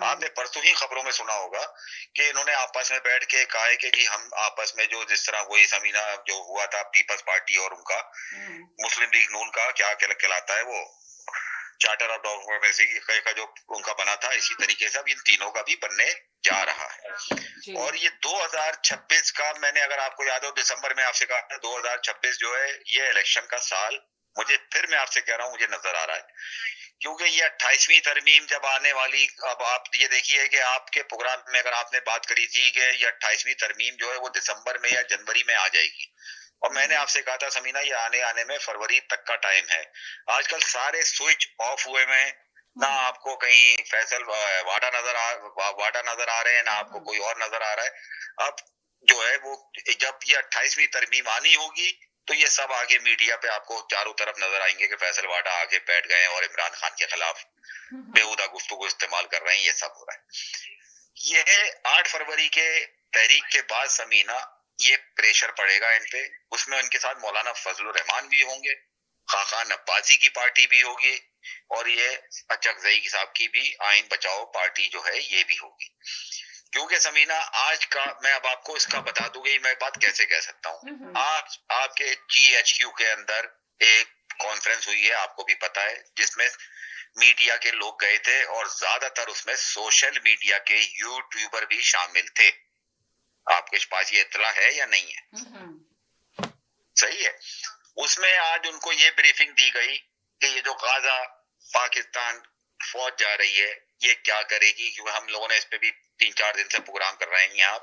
आपने परसों ही खबरों में सुना होगा कि इन्होंने आपस में बैठ के कहा है कि जी हम आपस में जो जिस तरह वही समीना जो हुआ था पीपल्स पार्टी और उनका मुस्लिम लीग नून का क्या कहलाता है वो चार्टर ऑफ डेमोक्रेसी का जो उनका बना था, इसी तरीके से अब इन तीनों का भी बनने जा रहा है। और ये 2026 का, मैंने अगर आपको याद हो दिसंबर में आपसे कहा था 2026 जो है ये इलेक्शन का साल, मुझे फिर मैं आपसे कह रहा हूँ मुझे नजर आ रहा है, क्योंकि ये 28वीं तरमीम जब आने वाली, अब आप ये देखिए कि आपके प्रोग्राम में अगर आपने बात करी थी कि ये 28वीं तरमीम जो है वो दिसंबर में या जनवरी में आ जाएगी, और मैंने आपसे कहा था समीना ये आने में फरवरी तक का टाइम है। आजकल सारे स्विच ऑफ हुए में, ना आपको कहीं फैसल वाडा नजर आ रहे हैं, ना आपको कोई और नजर आ रहा है। अब जो है वो जब ये 28वीं तरमीम आनी होगी तो ये सब आगे मीडिया पे आपको चारों तरफ नजर आएंगे कि फैसल वाडा आगे बैठ गए और इमरान खान के खिलाफ बेहुदा गुफ्तगू इस्तेमाल कर रहे हैं, ये सब हो रहा है। ये 8 फरवरी के तहरीक के बाद समीना ये प्रेशर पड़ेगा इन पे, उसमें उनके साथ मौलाना फजलुर रहमान भी होंगे, खाकान अब्बासी की पार्टी भी होगी, और ये अचकजई साहब की भी आइन बचाओ पार्टी जो है ये भी होगी। क्योंकि समीना आज का मैं अब आपको इसका बता दूंगी मैं बात कैसे कह सकता हूँ। आज आपके GHQ के अंदर एक कॉन्फ्रेंस हुई है, आपको भी पता है, जिसमें मीडिया के लोग गए थे और ज्यादातर उसमें सोशल मीडिया के यूट्यूबर भी शामिल थे। आपके पास ये इत्तला है या नहीं है? सही है। उसमें आज उनको ये ब्रीफिंग दी गई कि ये जो गाजा पाकिस्तान फौज जा रही है ये क्या करेगी, क्योंकि हम लोगों ने इस पे भी 3-4 दिन से प्रोग्राम कर रहे हैं यहाँ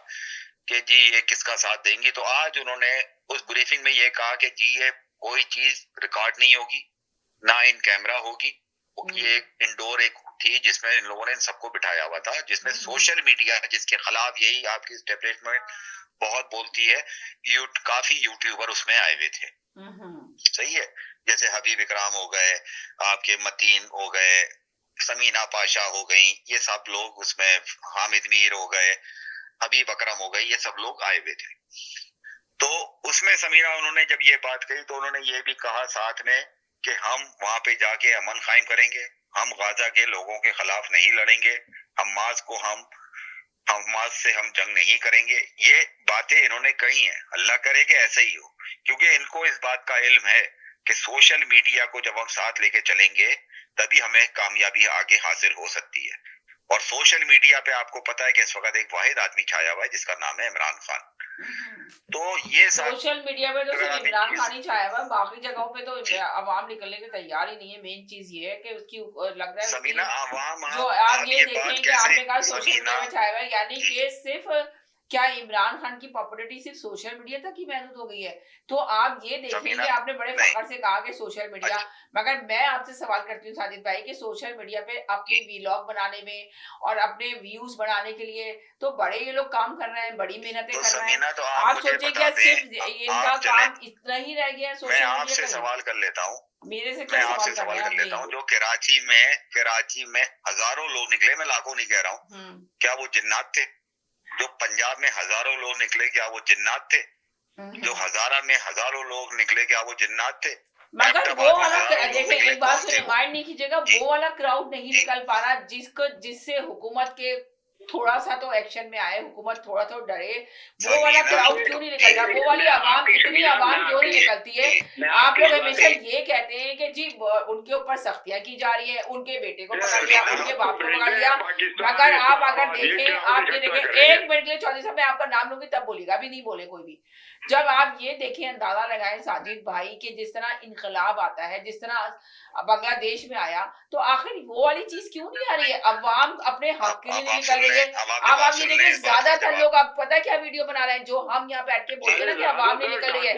कि जी ये किसका साथ देंगी। तो आज उन्होंने उस ब्रीफिंग में ये कहा कि जी ये कोई चीज रिकॉर्ड नहीं होगी, ना इन कैमरा होगी। ये एक इंडोर एक थी जिसमें इन लोगों ने इन सबको बिठाया हुआ था, जिसमें सोशल मीडिया जिसके खिलाफ यही आपकी स्टेब्लिशमेंट बहुत बोलती है, काफी यूट्यूबर उसमें आए हुए थे। सही है। जैसे हबीब इकराम हो गए, आपके मतीन हो गए, समीना पाशा हो गई, ये सब लोग उसमें, हामिद मीर हो गए, हबीब अकरम हो गए, ये सब लोग आए हुए थे। तो उसमें समीना उन्होंने जब ये बात कही तो उन्होंने ये भी कहा साथ में कि हम वहां पे जाके अमन कायम करेंगे, हम गाजा के लोगों के खिलाफ नहीं लड़ेंगे, हमास से हम जंग नहीं करेंगे। ये बातें इन्होंने कही हैं, अल्लाह करे कि ऐसे ही हो, क्योंकि इनको इस बात का इल्म है कि सोशल मीडिया को जब हम साथ लेके चलेंगे तभी हमें कामयाबी आगे हासिल हो सकती है। और सोशल मीडिया पे आपको पता है कि इस वक्त एक वाहिद आदमी छाया हुआ है जिसका नाम है इमरान खान। तो ये सोशल मीडिया पे तो सिर्फ इमरान खान ही छाया हुआ है, बाकी जगहों पे तो अवाम निकलने के तैयार ही नहीं है। मेन चीज ये है कि उसकी लग रहा है समीना उसकी जो आप ये देखें कि आपने कहा सोशल मीडिया में छाया हुआ है, यानी कि सिर्फ क्या इमरान खान की पॉपुलैरिटी सिर्फ सोशल मीडिया तक ही महदूद हो गई है? तो आप ये देखें कि आपने बड़े फखर से कहा कि सोशल मीडिया, मगर मैं आपसे सवाल करती हूँ साजिद भाई कि सोशल मीडिया पे अपनी वीलॉग बनाने में और अपने व्यूज बढ़ाने के लिए तो बड़े ये लोग काम कर रहे हैं, बड़ी मेहनतें कर रहे हैं। तो आप सोचे क्या सिर्फ इनका काम इतना ही रह गया है सोशल मीडिया? मैं आपसे सवाल कर लेता हूँ, मेरे से क्या सवाल कर लेता हूँ, जो कराची में हजारों लोग निकले, मैं लाखों नहीं कह रहा हूँ, क्या वो जिन्नात थे? जो पंजाब में हजारों लोग निकले क्या वो जिन्नात थे? जो हजारा में हजारों लोग निकले क्या वो जिन्नात थे? मगर वो वाला देखें, एक बात सुनिए, माइंड नहीं कीजिएगा, वो वाला क्राउड नहीं निकल पा रहा जिससे हुकूमत के थोड़ा सा तो एक्शन में आए, हुकूमत थोड़ा तो डरे। वो वाला क्राउड क्यों नहीं निकल रहा? वो वाली आवाम, इतनी आवाम क्यों नहीं निकलती है? आप लोग हमेशा ये कहते हैं कि जी उनके ऊपर सख्तियां की जा रही है, उनके बेटे को पकड़ लिया, उनके बाप को पकड़ लिया। मगर आप अगर देखें, आप ये देखें, 1 मिनट के लिए चौधरी साहब मैं आपका नाम लूंगी तब बोलिएगा, अभी नहीं बोले कोई भी। जब आप ये देखें, अंदाजा लगाएं साजिद भाई कि जिस तरह इनकलाब आता है, जिस तरह बांग्लादेश में आया, तो आखिर वो वाली चीज क्यों नहीं आ रही है? अवाम अपने हक के लिए नहीं निकल रही है। अब आप ये देखिए, ज्यादातर लोग, आप पता है क्या वीडियो बना रहे हैं, जो हम यहाँ बैठ के बोलते हैं ना कि अवाम नहीं निकल रही है।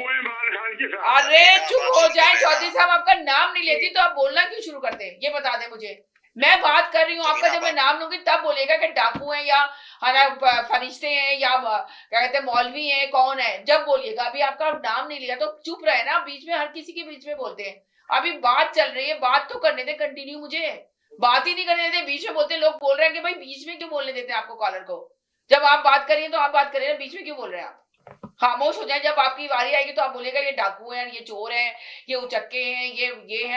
अरे चुप हो जाए चौधरी साहब, आपका नाम नहीं लेती तो आप बोलना क्यों शुरू करते हैं, ये बता दें मुझे। मैं बात कर रही हूँ आपका, जब मैं नाम लूंगी तब बोलेगा कि डाकू हैं या फरिश्ते हैं या क्या कहते हैं मौलवी हैं, कौन है, जब बोलिएगा। अभी आपका नाम नहीं लिया तो चुप रहे ना, बीच में हर किसी के बीच में बोलते हैं। अभी बात चल रही है, बात तो करने दे कंटिन्यू, मुझे बात ही नहीं करने देते, बीच में बोलते हैं। लोग बोल रहे हैं कि भाई बीच में क्यों बोलने देते हैं आपको कॉलर को? जब आप बात करिए तो आप बात करिए ना, बीच में क्यों बोल रहे हैं आप? खामोश हो जाए, जब आपकी बारी आएगी तो आप बोलेगा ये डाकू हैं, ये चोर हैं, ये उचक्के हैं, ये हैं।